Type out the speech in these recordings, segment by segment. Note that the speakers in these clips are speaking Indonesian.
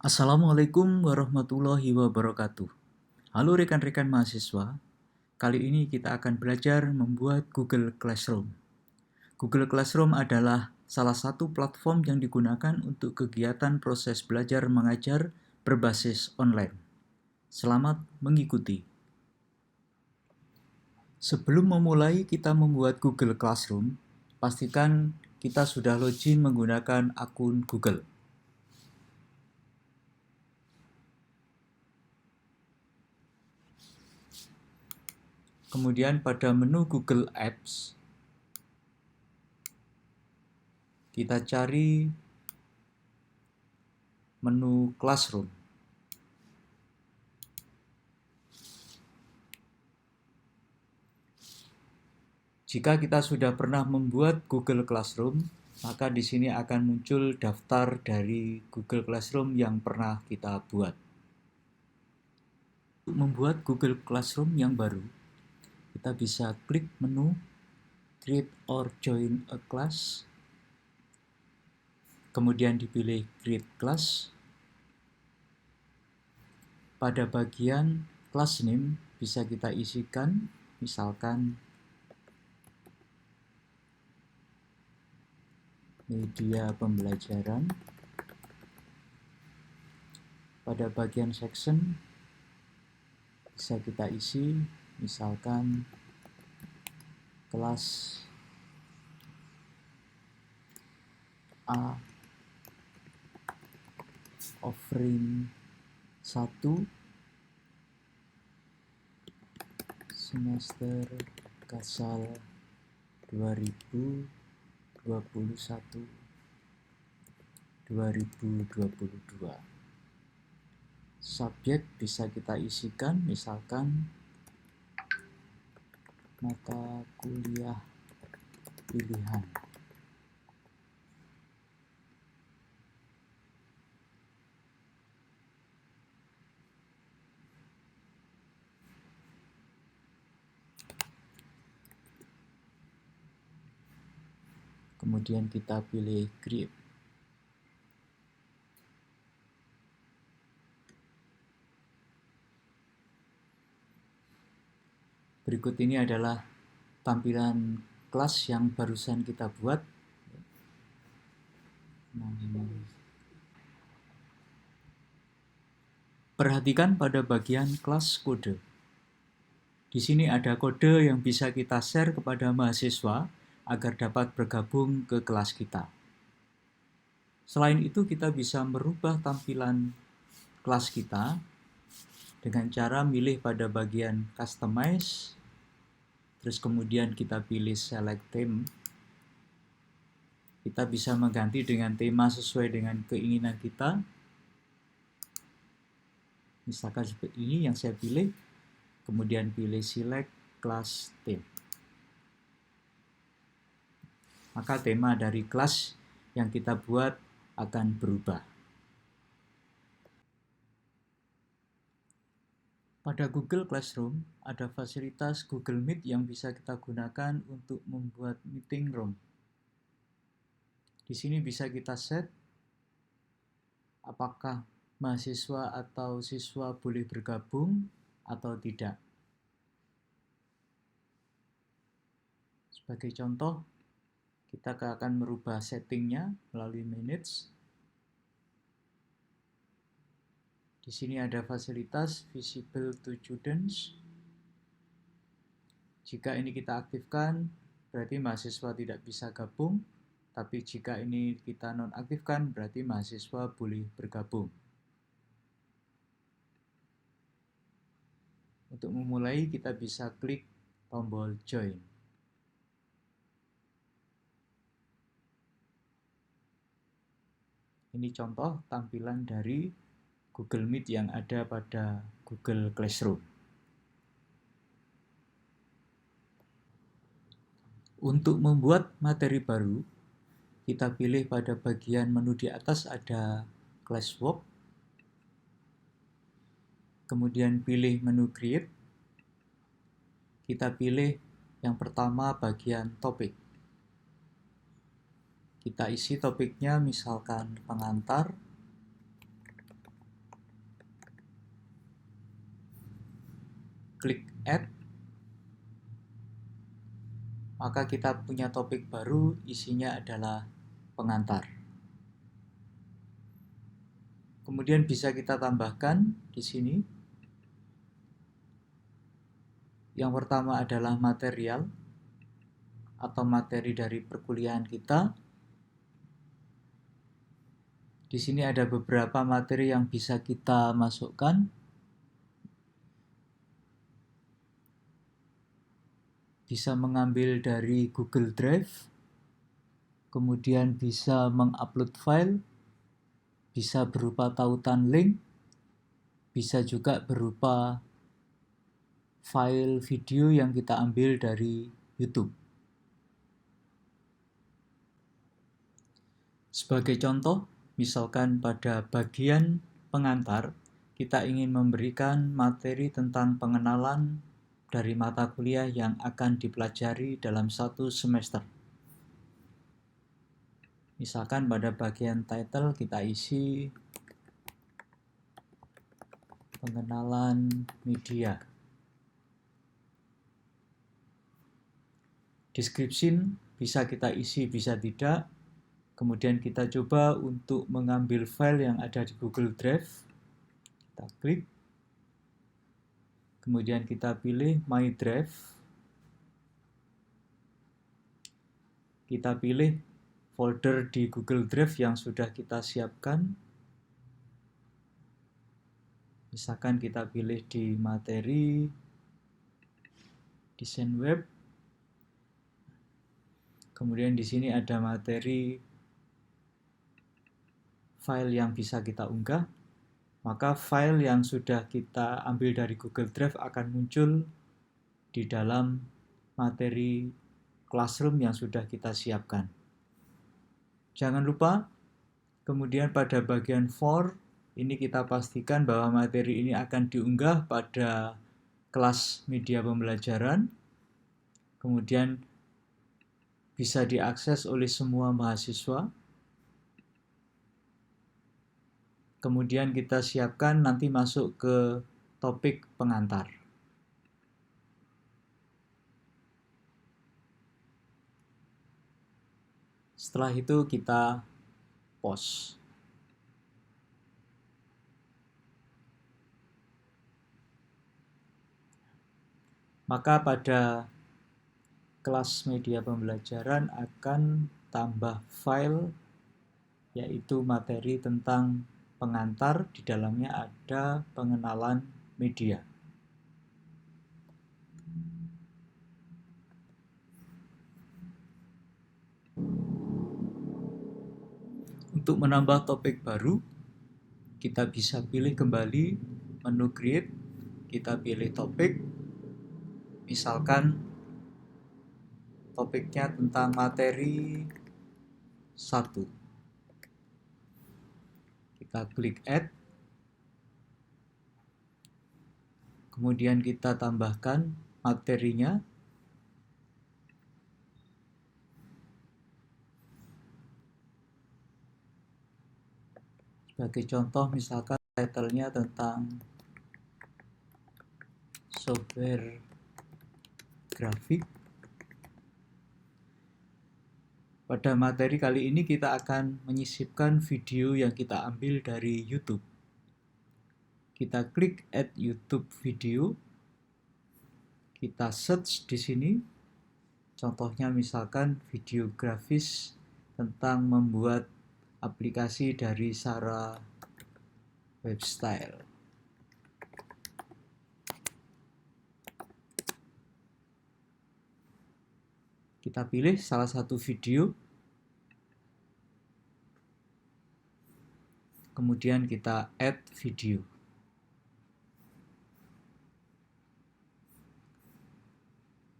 Assalamualaikum warahmatullahi wabarakatuh. Halo rekan-rekan mahasiswa, kali ini kita akan belajar membuat Google Classroom. Google Classroom adalah salah satu platform yang digunakan untuk kegiatan proses belajar mengajar berbasis online. Selamat mengikuti. Sebelum memulai kita membuat Google Classroom, pastikan kita sudah login menggunakan akun Google. Kemudian pada menu Google Apps, kita cari menu Classroom. Jika kita sudah pernah membuat Google Classroom, maka di sini akan muncul daftar dari Google Classroom yang pernah kita buat. Untuk membuat Google Classroom yang baru, kita bisa klik menu Create or Join a Class, kemudian dipilih Create Class. Pada bagian class name bisa kita isikan, misalkan media pembelajaran. Pada bagian section bisa kita isi, misalkan kelas A offering 1 semester Kasal 2021-2022. Subjek bisa kita isikan, misalkan mata kuliah pilihan. Kemudian kita pilih Create. Berikut ini adalah tampilan kelas yang barusan kita buat. Perhatikan pada bagian kelas kode. Di sini ada kode yang bisa kita share kepada mahasiswa agar dapat bergabung ke kelas kita. Selain itu, kita bisa merubah tampilan kelas kita dengan cara milih pada bagian Customize, terus kemudian kita pilih Select Theme. Kita bisa mengganti dengan tema sesuai dengan keinginan kita. Misalkan seperti ini yang saya pilih, kemudian pilih Select Class Theme. Maka tema dari kelas yang kita buat akan berubah. Pada Google Classroom, ada fasilitas Google Meet yang bisa kita gunakan untuk membuat meeting room. Di sini bisa kita set apakah mahasiswa atau siswa boleh bergabung atau tidak. Sebagai contoh, kita akan merubah settingnya melalui Manage. Di sini ada fasilitas Visible to Students. Jika ini kita aktifkan, berarti mahasiswa tidak bisa gabung. Tapi jika ini kita nonaktifkan, berarti mahasiswa boleh bergabung. Untuk memulai, kita bisa klik tombol Join. Ini contoh tampilan dari Google Meet yang ada pada Google Classroom. Untuk membuat materi baru, kita pilih pada bagian menu di atas ada Classwork. Kemudian pilih menu Create. Kita pilih yang pertama bagian topik. Kita isi topiknya misalkan pengantar. klik add, maka kita punya topik baru, isinya adalah pengantar. Kemudian bisa kita tambahkan di sini. Yang pertama adalah material atau materi dari perkuliahan kita. Di sini ada beberapa materi yang bisa kita masukkan. Bisa mengambil dari Google Drive, kemudian bisa mengupload file, bisa berupa tautan link, bisa juga berupa file video yang kita ambil dari YouTube. Sebagai contoh, misalkan pada bagian pengantar, kita ingin memberikan materi tentang pengenalan dari mata kuliah yang akan dipelajari dalam satu semester. Misalkan pada bagian title kita isi pengenalan media. Description bisa kita isi, bisa tidak. Kemudian kita coba untuk mengambil file yang ada di Google Drive. Kita klik. Kemudian kita pilih My Drive. Kita pilih folder di Google Drive yang sudah kita siapkan. Misalkan kita pilih di materi, desain web. Kemudian di sini ada materi file yang bisa kita unggah. Maka file yang sudah kita ambil dari Google Drive akan muncul di dalam materi Classroom yang sudah kita siapkan. Jangan lupa, kemudian pada bagian for, ini kita pastikan bahwa materi ini akan diunggah pada kelas media pembelajaran, kemudian bisa diakses oleh semua mahasiswa. Kemudian kita siapkan nanti masuk ke topik pengantar. Setelah itu kita post. Maka pada kelas media pembelajaran akan tambah file, yaitu materi tentang pengantar. Di dalamnya ada pengenalan media. Untuk menambah topik baru, kita bisa pilih kembali menu create, kita pilih topik, misalkan topiknya tentang materi 1. Kita klik add, kemudian kita tambahkan materinya. Sebagai contoh, misalkan title-nya tentang software grafik. Pada materi kali ini kita akan menyisipkan video yang kita ambil dari YouTube. Kita klik add YouTube video. Kita search di sini. Contohnya misalkan video grafis tentang membuat aplikasi dari Sara Webstyle. Kita pilih salah satu video. Kemudian kita add video.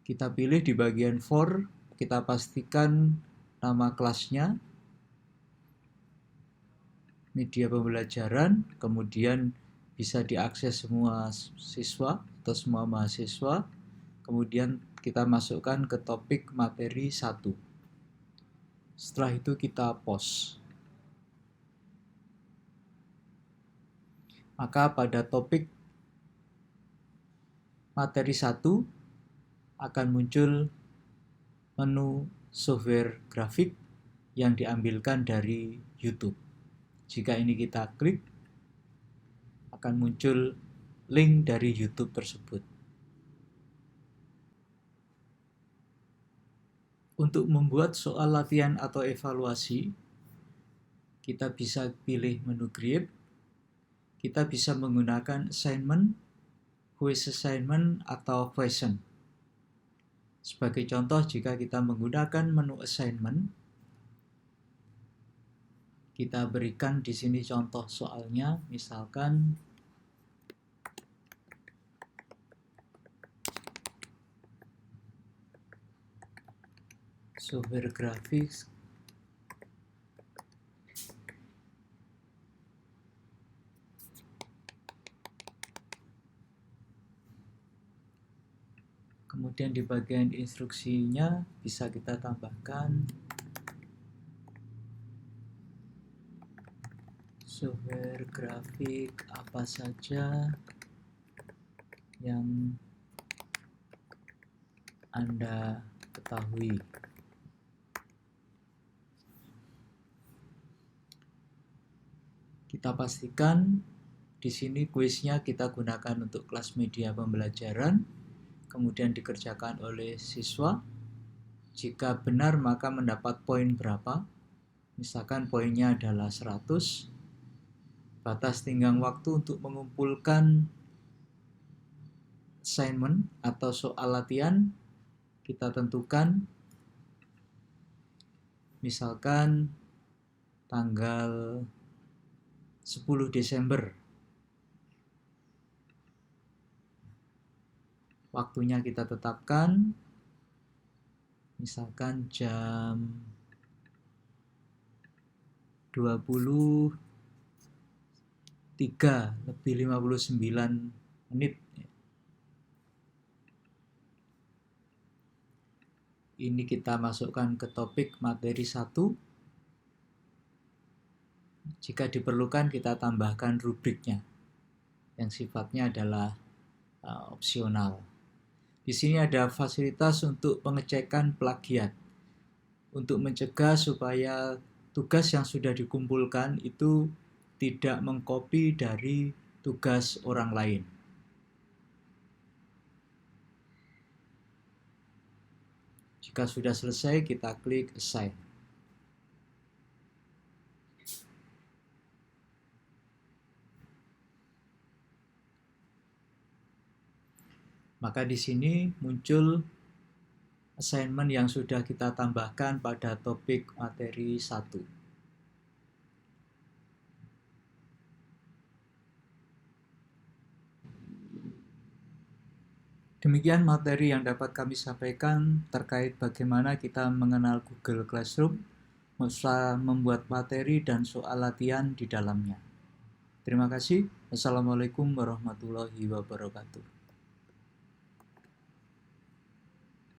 Kita pilih di bagian for, kita pastikan nama kelasnya, media pembelajaran, kemudian bisa diakses semua siswa atau semua mahasiswa. Kemudian kita masukkan ke topik materi 1. Setelah itu kita post. Maka pada topik materi 1 akan muncul menu software grafik yang diambilkan dari YouTube. Jika ini kita klik, akan muncul link dari YouTube tersebut. Untuk membuat soal latihan atau evaluasi, kita bisa pilih menu Create. Kita bisa menggunakan assignment, quiz assignment, atau question. Sebagai contoh, jika kita menggunakan menu assignment, kita berikan di sini contoh soalnya, misalkan software graphics kemudian di bagian instruksinya bisa kita tambahkan software grafik apa saja yang Anda ketahui. Kita pastikan di sini kuisnya kita gunakan untuk kelas media pembelajaran, kemudian dikerjakan oleh siswa. Jika benar maka mendapat poin berapa? Misalkan poinnya adalah 100. Batas tenggang waktu untuk mengumpulkan assignment atau soal latihan kita tentukan, misalkan tanggal 10 Desember. Waktunya kita tetapkan, misalkan jam 23:59. Ini kita masukkan ke topik materi 1. Jika diperlukan kita tambahkan rubriknya yang sifatnya adalah opsional. Di sini ada fasilitas untuk pengecekan plagiat untuk mencegah supaya tugas yang sudah dikumpulkan itu tidak mengcopy dari tugas orang lain. Jika sudah selesai, kita klik Assign. Maka di sini muncul assignment yang sudah kita tambahkan pada topik materi 1. Demikian materi yang dapat kami sampaikan terkait bagaimana kita mengenal Google Classroom, usaha membuat materi dan soal latihan di dalamnya. Terima kasih. Wassalamualaikum warahmatullahi wabarakatuh.